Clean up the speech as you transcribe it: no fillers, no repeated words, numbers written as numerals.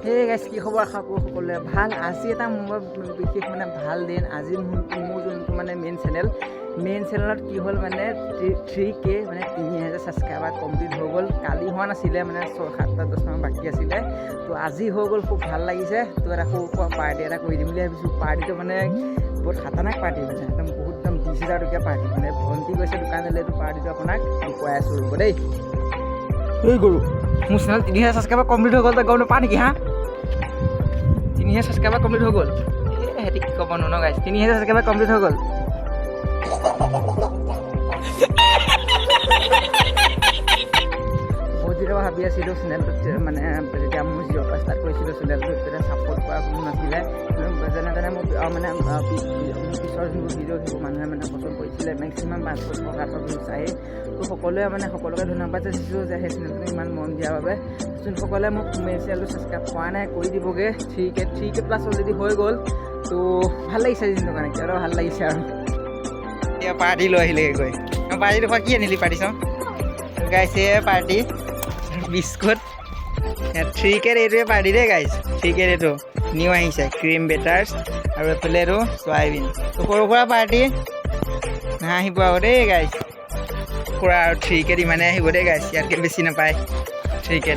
সেই গাইছ কি খবৰ আশা কৰোঁ সকলোৱে ভাল। আজি এটা মোৰ বিশেষ মানে ভাল দিন। আজি মোৰ যোনটো মানে মেইন চেনেলত কি হ'ল মানে 3K মানে 3000 ছাবস্ক্ৰাইবাৰ কমপ্লিট হৈ গ'ল। কালি হোৱা নাছিলে মানে 6-7-10মান বাকী আছিলে। তো আজি হৈ গ'ল, খুব ভাল লাগিছে। তো এটা সৰু সুৰা পাৰ্টি এটা কৰি দিম বুলি ভাবিছোঁ। পাৰ্টিটো মানে বহুত খাতাৰনাক পাৰ্টি মানে একদম 20,000 টকীয়া পাৰ্টি মানে ভণ্টি গৈছে দোকানলৈ। এইটো পাৰ্টিটো আপোনাক দেখুৱাই আছোঁ ৰ'ব দেই। এই গৰু মোৰ চেনেল 3000 ছাবস্ক্ৰাইবাৰ কমপ্লিট হৈ গ'ল। তই গম নাপা নেকি হা? 3000 ছাবস্ক্ৰাইবাৰ কমপ্লিট হৈ গ'ল। সিহঁতি কি ক'ব ন গাইছ, 3000 ছাবস্ক্ৰাইবাৰ কমপ্লিট হৈ গ'ল। বহুত দিনৰ পৰা ভাবি আছিলোঁ চেনেলটোত মানে যেতিয়া মোৰ জিঅ'ৰ পৰা ষ্টাৰ্ট কৰিছিলোঁ চেনেলটোত তেতিয়া ছাপৰ্ট কৰা কোনো নাছিলে। যেনে তেনে মোৰ মানে পিছৰ যোনবোৰ ভিডিঅ' সেইবোৰ মানুহে মানে পচন্দ কৰিছিলে। মেক্সিমাম 500-700 ভিউ চায়ে। তো সকলোকে ধন্যবাদ যাচিছোঁ যে সেই চেনেলটো ইমান মন দিয়াৰ বাবে। যোনসকলে মোক মেইন চেনেলটো ছাবস্ক্ৰাইব কৰা নাই কৰি দিবগৈ। 3K প্লাছ অলৰেডি হৈ গ'ল। তো ভাল লাগিছে দিনটোৰ কাৰণে, কিয় ভাল লাগিছে আৰু এতিয়া পাৰ্টি লৈ আহিলেগৈ গৈ। পাৰ্টিটোৰ পৰা কি আনিলি পাৰ্টি চাওঁ গাইছে পাৰ্টি বিস্কুট 3K এইটোৱে পাৰ্টি দেই গাইছ। 3K এইটো নিউ আহিছে ক্ৰীম বেটাৰ্ছ আৰু এইফালে এইটো চয়াবিন। তো সৰু সুৰা পাৰ্টি নাহিব আৰু দেই গাইছ। খুৰা আৰু 3K ইমানে আহিব দেই গাইছ, ইয়াতকৈ বেছি নাপায় 3K।